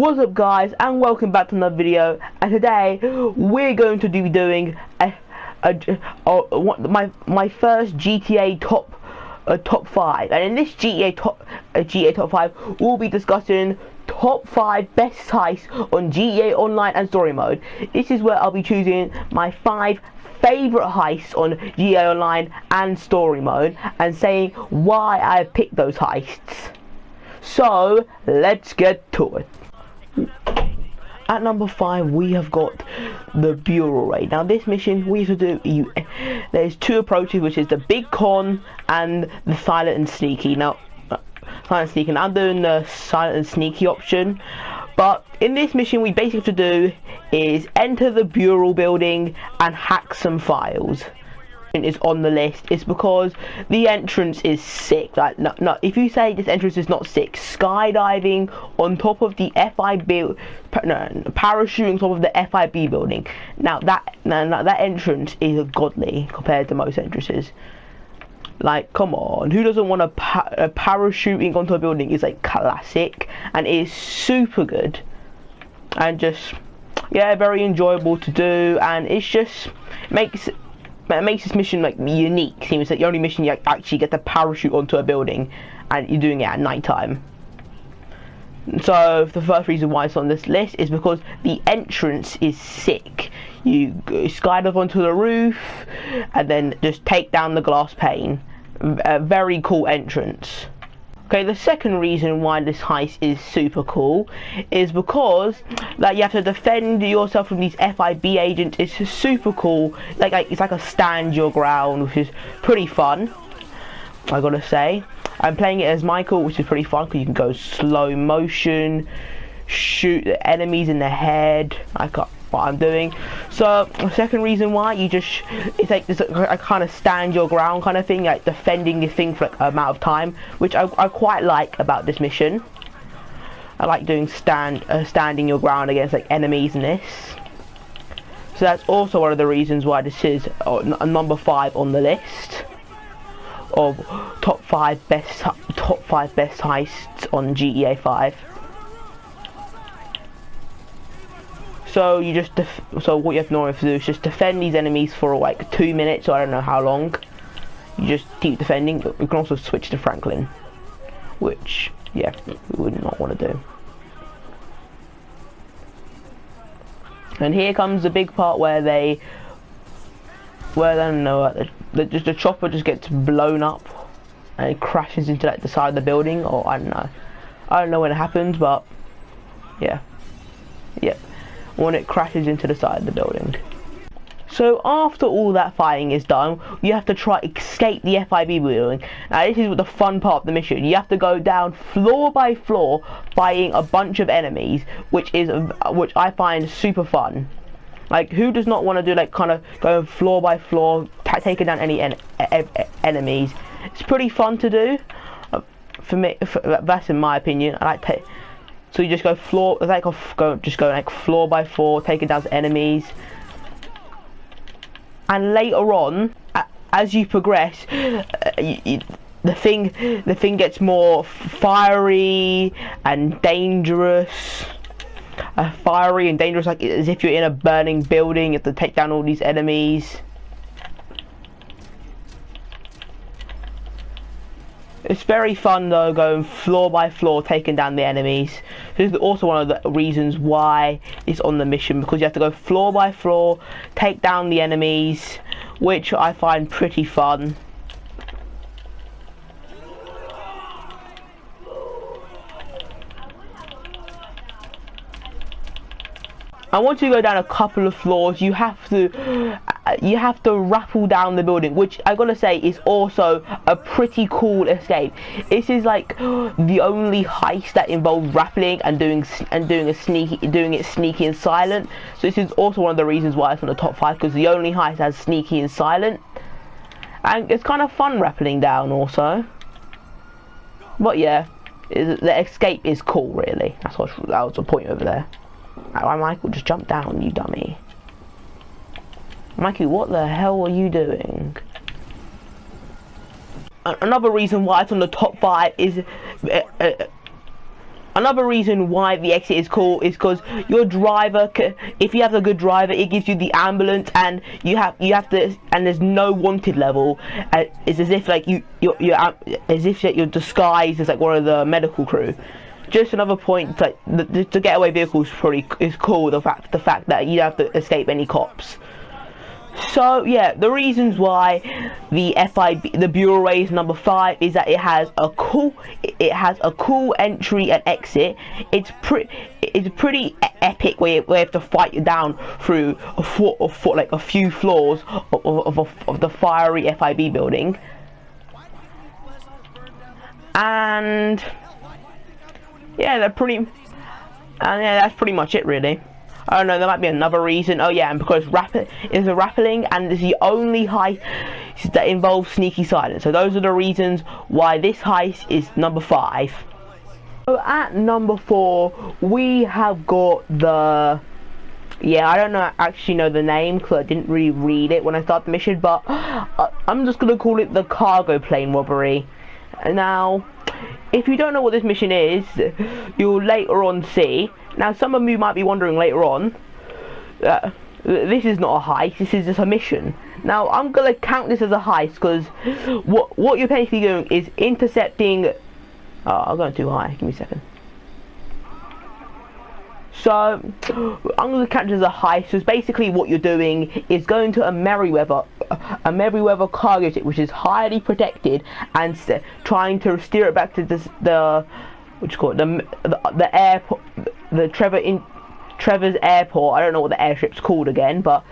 What's up guys, and welcome back to another video. And today we're going to be doing my first GTA top 5. And in this GTA top 5 we'll be discussing top 5 best heists on GTA Online and Story Mode. This is where I'll be choosing my 5 favorite heists on GTA Online and Story Mode and saying why I picked those heists. So let's get to it. At number 5 we have got the Bureau Raid. Now this mission we have to do, there's 2 approaches, which is the Big Con and the Silent and Sneaky. Now Silent and Sneaky, I'm doing the Silent and Sneaky option, but in this mission we basically have to do is enter the Bureau building and hack some files. Is on the list is because the entrance is sick. Like, no, if you say this entrance is not sick, skydiving on top of the FIB, parachuting on top of the FIB building. Now that entrance is godly compared to most entrances. Like, come on, who doesn't want a parachuting onto a building? Is like classic and it is super good and just, yeah, very enjoyable to do, and it's just makes this mission like unique. Seems like the only mission you actually get to parachute onto a building, and you're doing it at night time. So the first reason why it's on this list is because the entrance is sick. You skydive onto the roof and then just take down the glass pane. A very cool entrance. Okay, the second reason why this heist is super cool is because you have to defend yourself from these FIB agents. It's super cool. Like it's like a stand your ground, which is pretty fun, I gotta say. I'm playing it as Michael, which is pretty fun because you can go slow motion, shoot the enemies in the head, like what I'm doing. So the second reason why, it's like this a kind of stand your ground kind of thing, like defending this thing for like an amount of time, which I quite like about this mission. I like doing standing your ground against like enemies in this. So that's also one of the reasons why this is number 5 on the list of top 5 best heists on GTA 5. So what you have normally to do is just defend these enemies for like 2 minutes, or I don't know how long. You just keep defending. You can also switch to Franklin, which, yeah, we would not want to do. And here comes the big part where the chopper just gets blown up and it crashes into like the side of the building, or I don't know when it happens, but yeah. When it crashes into the side of the building. So after all that fighting is done, you have to try escape the FIB building. Now this is the fun part of the mission. You have to go down floor by floor fighting a bunch of enemies, which I find super fun. Like, who does not want to do like kind of going floor by floor, taking down any enemies? It's pretty fun to do. For me, that's in my opinion. I like so you just go floor by floor, taking down enemies, and later on, as you progress, the thing gets more fiery and dangerous. Like as if you're in a burning building. You have to take down all these enemies. It's very fun though, going floor by floor, taking down the enemies. This is also one of the reasons why it's on the mission, because you have to go floor by floor, take down the enemies, which I find pretty fun. And once you go down a couple of floors, you have to rappel down the building, which I gotta say is also a pretty cool escape. This is like the only heist that involves rappelling and doing it sneaky and silent. So this is also one of the reasons why it's on the top 5, because the only heist has sneaky and silent, and it's kind of fun rappelling down also. But yeah, the escape is cool, really. That was the point over there. Alright, Michael, just jump down, you dummy. Mikey, what the hell are you doing? Another reason why it's on the top 5 is another reason why the exit is cool is because your driver, if you have a good driver, it gives you the ambulance, and you have to, and there's no wanted level. It's as if like you're as if you're disguised as like one of the medical crew. Just another point, like the getaway vehicle is cool. The fact that you don't have to escape any cops. So yeah, the reasons why the Bureau Raid number 5 is that it has a cool entry and exit. It's pretty epic where you have to fight you down through like a few floors of the fiery FIB building. And yeah, that's pretty much it really. I don't know, there might be another reason. Oh yeah, and because it's a rappelling, and it's the only heist that involves sneaky silence. So those are the reasons why this heist is number 5. So at number 4, we have got the... Yeah, I don't actually know the name because I didn't really read it when I started the mission, but I'm just going to call it the cargo plane robbery. Now, if you don't know what this mission is, you'll later on see. Now, some of you might be wondering later on, this is not a heist, this is just a mission. Now, I'm going to count this as a heist because what you're basically doing is intercepting... Oh, I'm going too high, give me a second. So, I'm going to count it as a heist, because basically what you're doing is going to a Merryweather cargo ship, which is highly protected, and trying to steer it back to the airport, Trevor's airport. I don't know what the airship's called again, but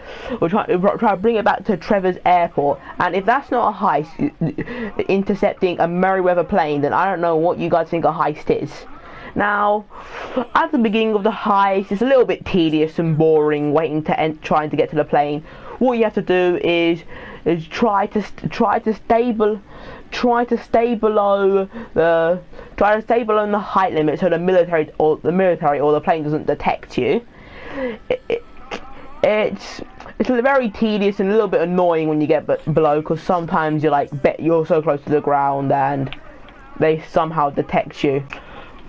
we're trying to bring it back to Trevor's airport. And if that's not a heist, intercepting a Merryweather plane, then I don't know what you guys think a heist is. Now, at the beginning of the heist, it's a little bit tedious and boring trying to get to the plane. What you have to do is try to stay below the height limit, so the military or the plane doesn't detect you. It's very tedious and a little bit annoying when you get below, because sometimes you're so close to the ground and they somehow detect you.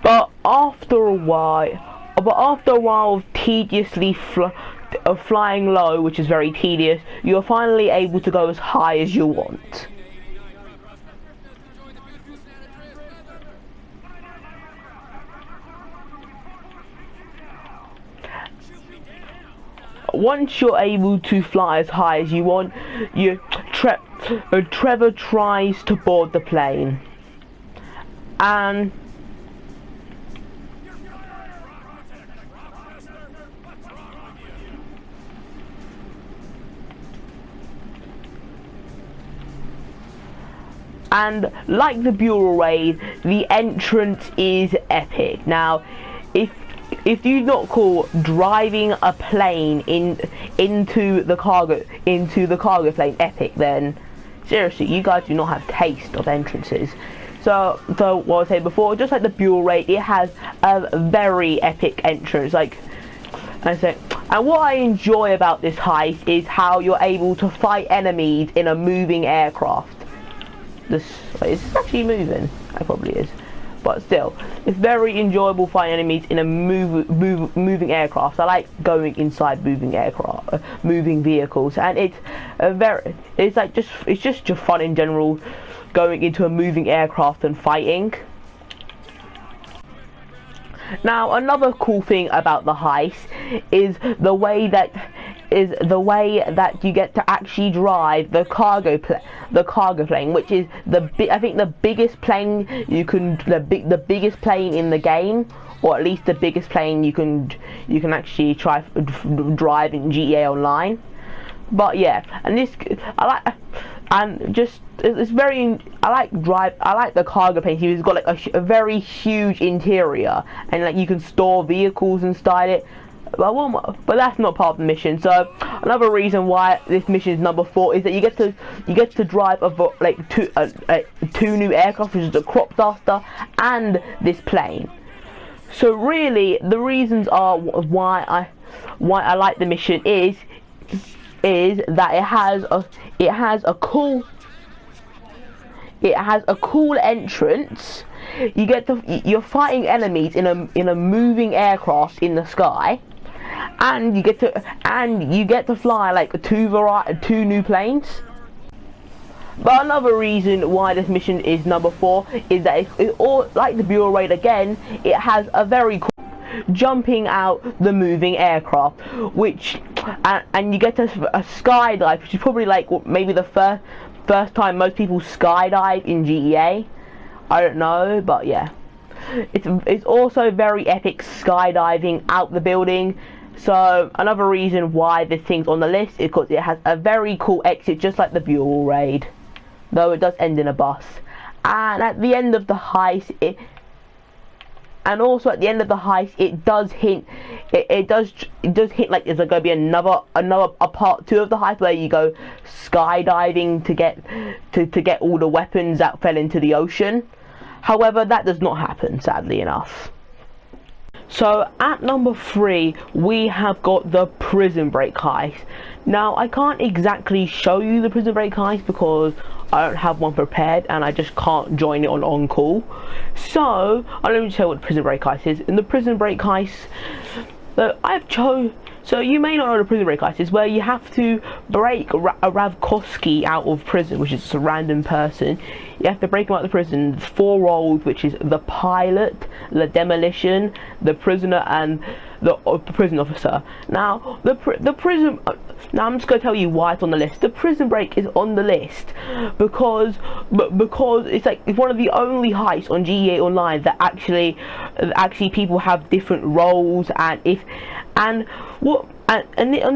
But after a while of tediously flying low, which is very tedious, you're finally able to go as high as you want. Once you're able to fly as high as you want, Trevor tries to board the plane, and like the Bureau Raid, the entrance is epic. Now, if you not call driving a plane into the cargo plane epic, then seriously, you guys do not have taste of entrances. So what I said before, just like the Bureau Raid, it has a very epic entrance. And what I enjoy about this heist is how you're able to fight enemies in a moving aircraft. Is this actually moving? It probably is, but still, it's very enjoyable fighting enemies in a moving aircraft. I like going inside moving vehicles, and it's just fun in general, going into a moving aircraft and fighting. Now, another cool thing about the heist is the way that you get to actually drive the cargo plane, which is I think the biggest plane the biggest plane in the game, or at least the biggest plane you can actually try drive in GTA Online. But yeah, and I like the cargo plane. It's got like a very huge interior, and like you can store vehicles inside it. But that's not part of the mission. So another reason why this mission is number 4 is that you get to drive two new aircraft, which is the Crop Duster and this plane. So really, the reasons are why I like the mission is that it has a cool entrance. you're fighting enemies in a moving aircraft in the sky, and you get to fly like two new planes. But another reason why this mission is number 4 is that it's all like the Bureau Raid again. It has a very cool jumping out the moving aircraft, which and you get to a skydive, which is probably like maybe the first time most people skydive in GTA. I don't know, but yeah, it's also very epic skydiving out the building. So another reason why this thing's on the list is because it has a very cool exit, just like the Buell Raid, though it does end in a bus. And at the end of the heist, it does hint, it does hint like there's going to be another part 2 of the heist where you go skydiving to get all the weapons that fell into the ocean. However, that does not happen, sadly enough. So at number 3 we have got the Prison Break heist. Now I can't exactly show you the Prison Break heist because I don't have one prepared and I just can't join it on call. So I'll let me tell you what the Prison Break heist is. In the Prison Break heist, so you may not know the Prison Break heist is where you have to break Ravkovsky out of prison, which is just a random person. You have to break him out of the prison. There's 4 roles, which is the pilot, the demolition, the prisoner, and the prison officer. Now now I'm just going to tell you why it's on the list. The Prison Break is on the list because it's one of the only heists on GTA Online that actually people have different roles, and on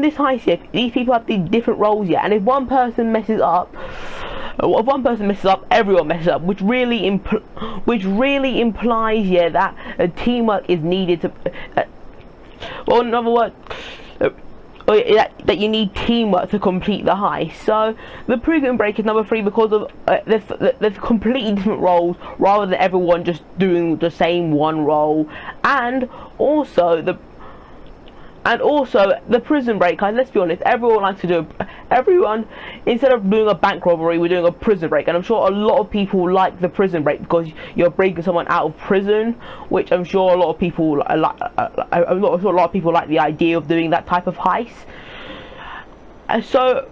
this heist here, these people have these different roles here, and if one person messes up, everyone messes up, which really implies that teamwork is needed to. Well, in other words, that you need teamwork to complete the heist. So the Prison Break is number 3 because of there's completely different roles rather than everyone just doing the same one role, and also the Prison Break, guys, let's be honest, everyone instead of doing a bank robbery, we're doing a prison break, and I'm sure a lot of people like the Prison Break because you're breaking someone out of prison, which I'm sure a lot of people like. I'm not sure a lot of people like the idea of doing that type of heist. So,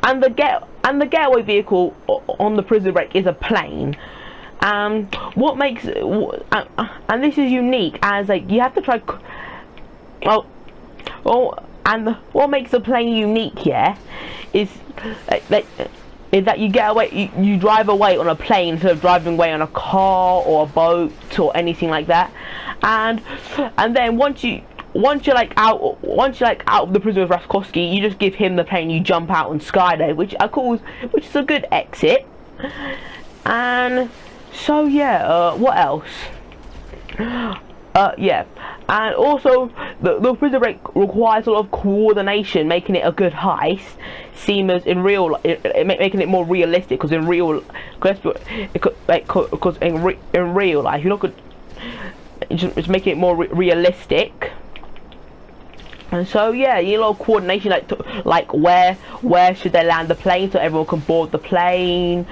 and the getaway vehicle on the Prison Break is a plane. And this is unique, as like you have to try. And what makes the plane unique here is that you get away, you drive away on a plane instead of driving away on a car or a boat or anything like that. And then once you're out of the prison with Ravkovsky, you just give him the plane, you jump out and skydive, which is a good exit. And so yeah, what else? Yeah, and also the Prison Break requires a lot of coordination, making it a good heist, seamless in real, making it more realistic. Because in real life, you look at just making it more realistic. And so yeah, you need a lot of coordination, like where should they land the plane so everyone can board the plane,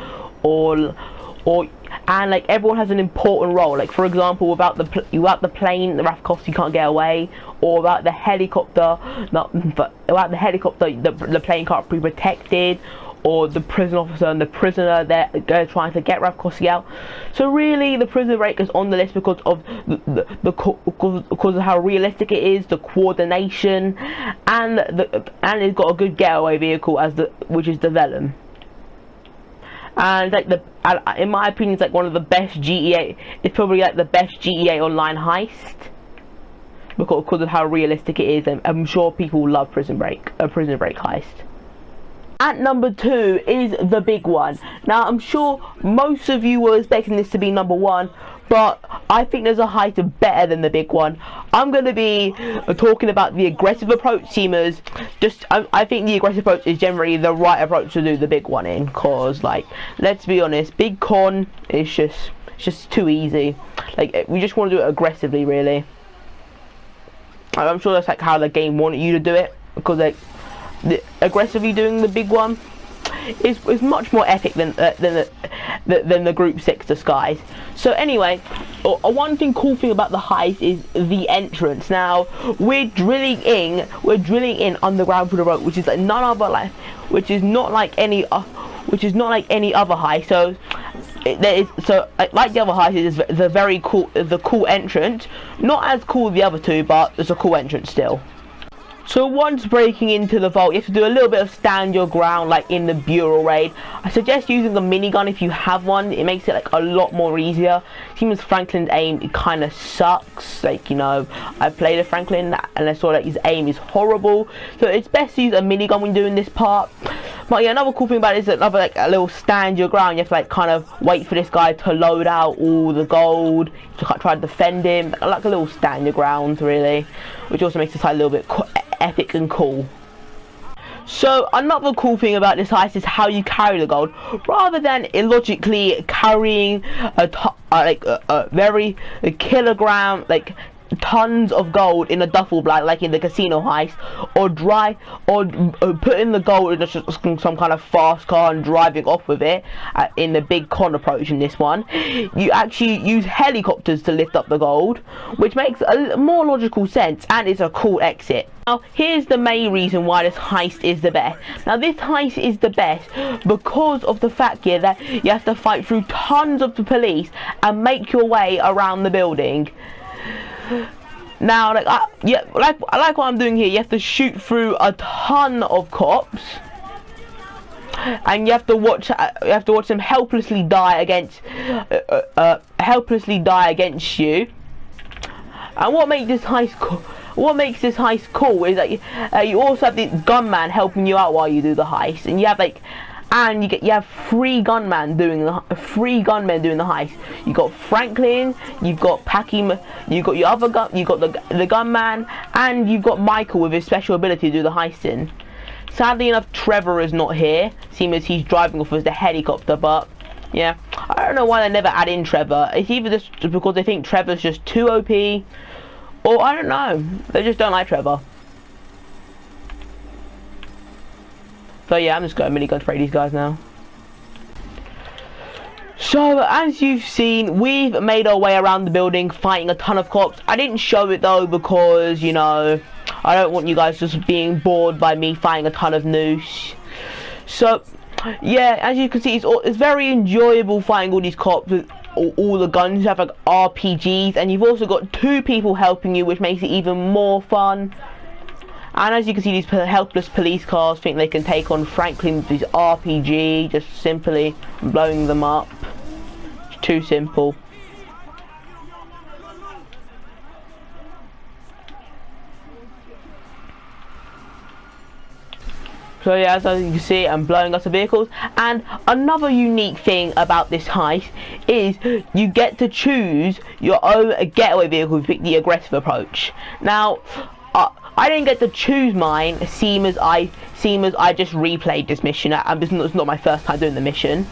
and like everyone has an important role. Like for example, without the plane, the Ravkovsky can't get away, or without the helicopter, the plane can't be protected, or the prison officer and the prisoner, they're trying to get Ravkovsky out. So really, the Prison Break is on the list because of because of how realistic it is, the coordination, and it's got a good getaway vehicle which is the Vellum. And in my opinion, it's like one of the best GTA. It's probably like the best GTA Online heist because of how realistic it is, and I'm sure people love Prison Break heist. At number 2 is the big one. Now I'm sure most of you were expecting this to be number 1, but I think there's a heist better than the big one. I'm going to be talking about the aggressive approach, teamers. I think the aggressive approach is generally the right approach to do the big one in, cause like, let's be honest, big con is just too easy. Like, we just want to do it aggressively, really. I'm sure that's like how the game wanted you to do it, because like aggressively doing the big one is much more epic than the group 6 disguise. So anyway, one cool thing about the heist is the entrance. Now we're drilling in underground through the road, which is like none other like, which is not like any other heist. So like the other heist, it is the cool entrance. Not as cool as the other two, but it's a cool entrance still. So once breaking into the vault, you have to do a little bit of stand your ground like in the Bureau raid. I suggest using a minigun if you have one. It makes it like a lot more easier. Seems Franklin's aim, it kind of sucks. Like, you know, I played a Franklin and I saw that his aim is horrible. So it's best to use a minigun when doing this part. But yeah, another cool thing about it is another like a little stand your ground. You have to like kind of wait for this guy to load out all the gold to try to defend him. Like a little stand your ground really, which also makes the side a little bit epic and cool. So another cool thing about this heist is how you carry the gold, rather than illogically carrying a very kilogram, like tons of gold in a duffel bag like in the casino heist, or putting the gold in some kind of fast car and driving off with it in the big con approach. In this one, you actually use helicopters to lift up the gold, which makes a more logical sense and is a cool exit. Now here's the main reason why this heist is the best. Now this heist is the best because of the fact here that you have to fight through tons of the police and make your way around the building. Now, like what I'm doing here, you have to shoot through a ton of cops, and you have to watch them helplessly die against you. And what makes this heist cool is that you also have this gunman helping you out while you do the heist, and you have three gunmen doing the heist. You got Franklin, you've got you got your other gun, you got the gunman, and you've got Michael with his special ability to do the heisting. Sadly enough, Trevor is not here, seeing as he's driving off with the helicopter. But yeah, I don't know why they never add in Trevor. It's either just because they think Trevor's just too OP, or I don't know, they just don't like Trevor. So yeah, I'm just going minigun to spray these guys now. So as you've seen, we've made our way around the building fighting a ton of cops. I didn't show it though because, you know, I don't want you guys just being bored by me fighting a ton of noose. So yeah, as you can see, it's very enjoyable fighting all these cops with all the guns. You have like RPGs, and you've also got two people helping you, which makes it even more fun. And as you can see, these helpless police cars think they can take on Franklin with his RPG, just simply blowing them up. It's too simple. So yeah, as you can see, I'm blowing up the vehicles. And another unique thing about this heist is you get to choose your own getaway vehicle if you pick the aggressive approach. Now, I didn't get to choose mine, seeing as I just replayed this mission. It's not my first time doing the mission,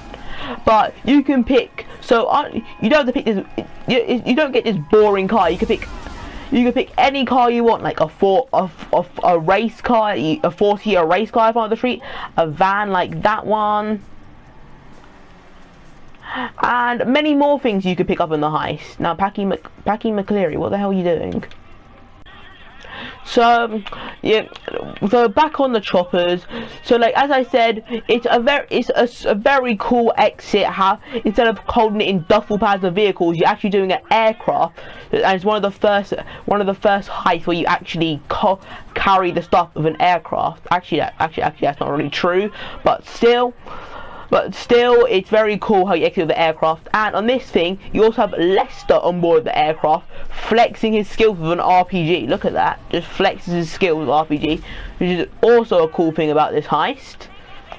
but you can pick. So you don't have to pick this. You don't get this boring car. You can pick any car you want, like a race car, a 40 race car if on the street, a van like that one, and many more things you could pick up in the heist. Now, Packy McCleary, what the hell are you doing? So yeah, so back on the choppers. So like as I said, it's a very cool exit. How instead of holding it in duffel pads of vehicles, you're actually doing an aircraft, and it's one of the first heists where you actually carry the stuff of an aircraft. Actually that's not really true, but still, it's very cool how you exit the aircraft. And on this thing, you also have Lester on board the aircraft, flexing his skills with an RPG. Look at that, just flexes his skills with RPG, which is also a cool thing about this heist.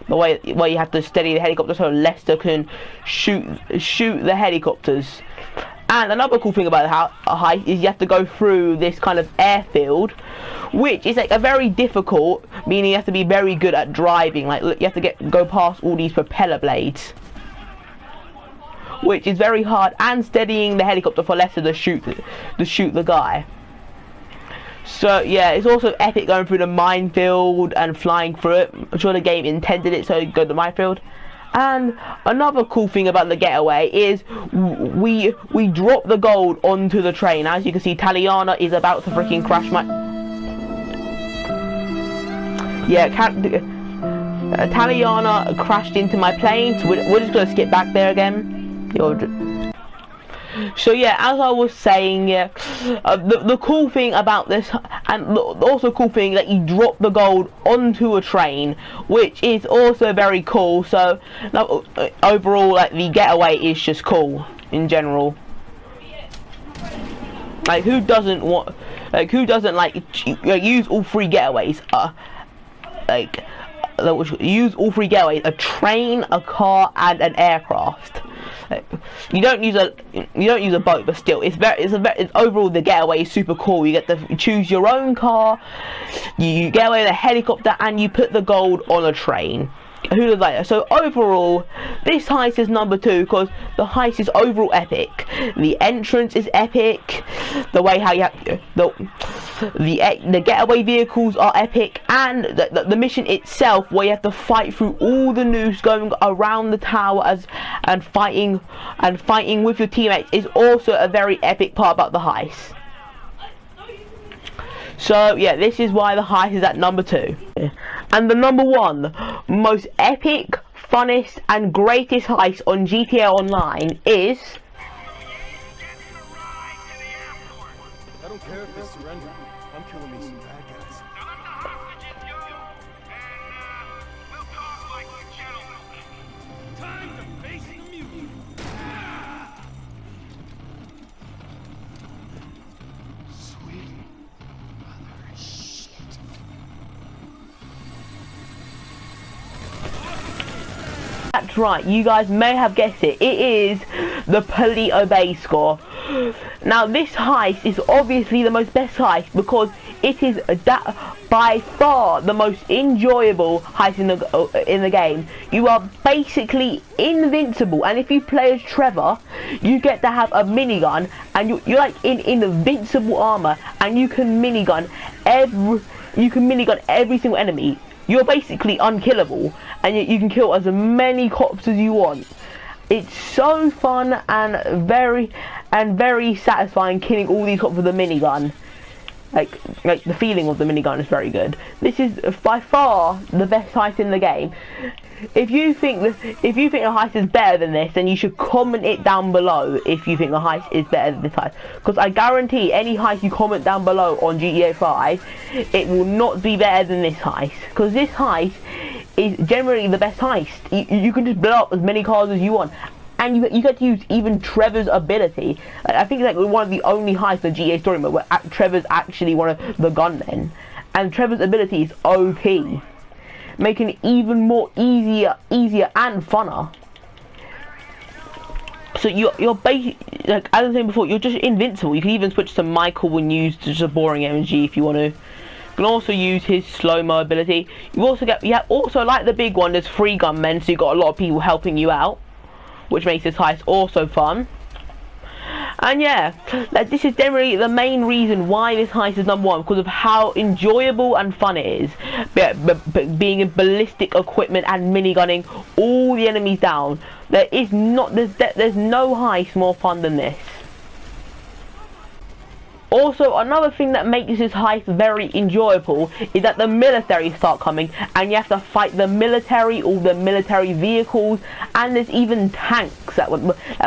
The way you have to steady the helicopter so Lester can shoot the helicopters. And another cool thing about a heist is you have to go through this kind of airfield, which is like a very difficult, meaning you have to be very good at driving. Like you have to go past all these propeller blades, which is very hard, and steadying the helicopter for Lester to shoot the guy. So yeah, it's also epic going through the minefield and flying through it. I'm sure the game intended it so you go to the minefield. And another cool thing about the getaway is we drop the gold onto the train. As you can see, Taliana is about to freaking crash my... Yeah, Taliana crashed into my plane, so we're just going to skip back there again. So yeah, as I was saying, yeah, the cool thing about this, and also cool thing that you drop the gold onto a train, which is also very cool. So overall, like, the getaway is just cool in general. Like, who doesn't want, like, who doesn't like use all three getaways? Use all three getaways: a train, a car, and an aircraft. You don't use a boat, but still, it's overall the getaway is super cool. You get to choose your own car, you get away with a helicopter, and you put the gold on a train. Who does that? So overall, this heist is number 2 because the heist is overall epic. The entrance is epic. The way how you have the getaway vehicles are epic, and the mission itself, where you have to fight through all the noobs going around the tower and fighting with your teammates, is also a very epic part about the heist. So yeah, this is why the heist is at number 2. And the number 1 most epic, funnest, and greatest heist on GTA Online is... I don't care if they surrender. I'm killing me some bad guys. We'll talk like gentlemen. Time to face the music. Sweet mother shit. That's right, you guys may have guessed it. It is the Police Obey score. Now this heist is obviously the most best heist because it is by far the most enjoyable heist in the game. You are basically invincible, and if you play as Trevor, you get to have a minigun, and you're like in invincible armor, and you can minigun every single enemy. You're basically unkillable, and you can kill as many cops as you want. It's so fun and very satisfying killing all these cops with a minigun. Like the feeling of the minigun is very good. This is by far the best heist in the game. If you think the heist is better than this, then you should comment it down below if you think the heist is better than this heist. Because I guarantee any heist you comment down below on GTA 5, it will not be better than this heist. Because this heist is generally the best heist. You can just blow up as many cars as you want. And you get to use even Trevor's ability. I think it's like one of the only heists in GTA Story Mode where Trevor's actually one of the gunmen. And Trevor's ability is OP. Making it even more easier and funner. So you're basically, like as I was saying before, you're just invincible. You can even switch to Michael and use just a boring MG if you want to. You can also use his slow-mo ability. You also like the big one, there's 3 gunmen, so you've got a lot of people helping you out, which makes this heist also fun. And yeah, this is generally the main reason why this heist is number 1, because of how enjoyable and fun it is. Being in ballistic equipment and minigunning all the enemies down. There's no heist more fun than this. Also, another thing that makes this heist very enjoyable is that the military start coming, and you have to fight the military, all the military vehicles, and there's even tanks that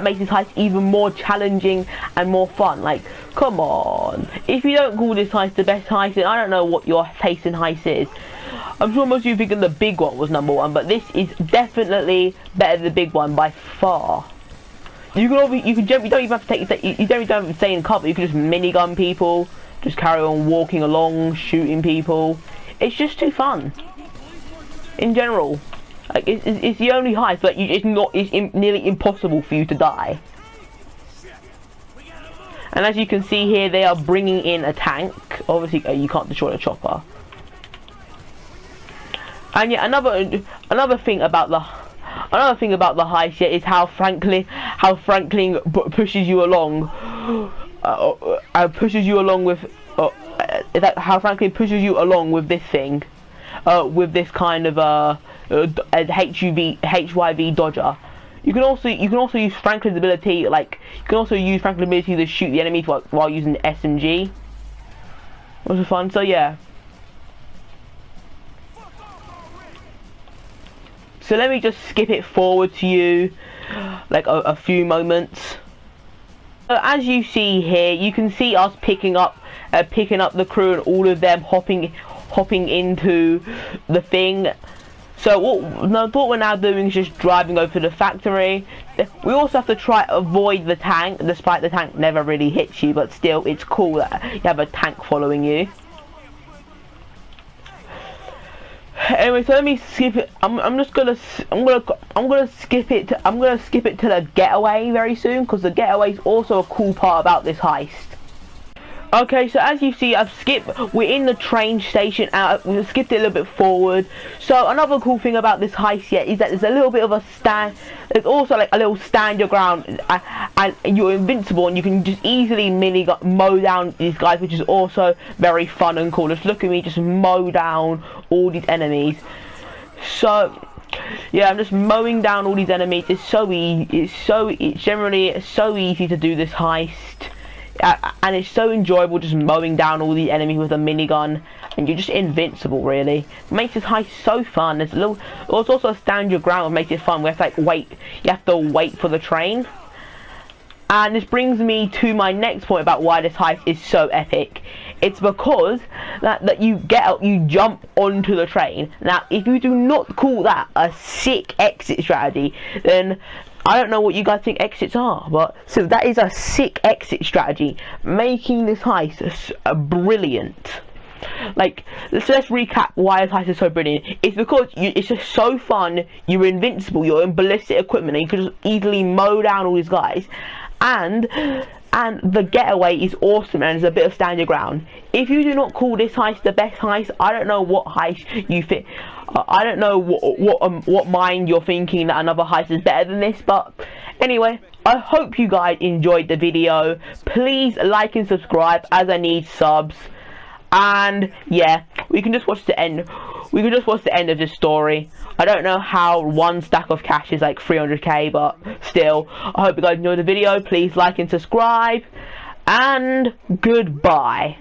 makes this heist even more challenging and more fun. Like, come on. If you don't call this heist the best heist, then I don't know what your taste in heist is. I'm sure most of you thinking the big one was number 1, but this is definitely better than the big one by far. You don't even have to stay in cover. You can just minigun people, just carry on walking along, shooting people. It's just too fun. In general, like it's the only heist, but it's nearly impossible for you to die. And as you can see here, they are bringing in a tank. Obviously, you can't destroy the chopper. And yeah, another thing about the heist is how Franklin pushes you along, how Franklin pushes you along with this thing, with this kind of HYV dodger. You can also use Franklin's ability, like you can also use Franklin's ability to shoot the enemies while using the SMG. Which was fun. So yeah. So let me just skip it forward to you, like a few moments. So as you see here, you can see us picking up the crew and all of them hopping into the thing. So what we're now doing is just driving over to the factory. We also have to try to avoid the tank, despite the tank never really hits you, but still it's cool that you have a tank following you. Anyway, so let me skip it. I'm gonna skip it. I'm gonna skip it to the getaway very soon, because the getaway is also a cool part about this heist. Okay, so as you see, we're in the train station, we've skipped it a little bit forward. So another cool thing about this heist is that there's a little bit of there's also like a little stand your ground, and you're invincible, and you can just easily mow down these guys, which is also very fun and cool. Just look at me, just mow down all these enemies. So yeah, I'm just mowing down all these enemies. It's so easy, it's generally so easy to do this heist. And it's so enjoyable just mowing down all the enemies with a minigun, and you're just invincible. Really, it makes this heist so fun. There's also a stand your ground, which makes it fun. We have to you have to wait for the train. And this brings me to my next point about why this heist is so epic. It's because that you jump onto the train. Now, if you do not call that a sick exit strategy, then I don't know what you guys think exits are, but so that is a sick exit strategy, making this heist brilliant. Like, let's recap why this heist is so brilliant. It's because it's just so fun. You're invincible. You're in ballistic equipment, and you can just easily mow down all these guys. And the getaway is awesome, and there's a bit of stand your ground. If you do not call this heist the best heist, I don't know what heist you think. I don't know what mind you're thinking that another heist is better than this. But anyway, I hope you guys enjoyed the video. Please like and subscribe, as I need subs. And yeah, we can just watch the end. We can just watch the end of this story. I don't know how one stack of cash is like 300k, but still, I hope you guys enjoyed the video. Please like and subscribe, and goodbye.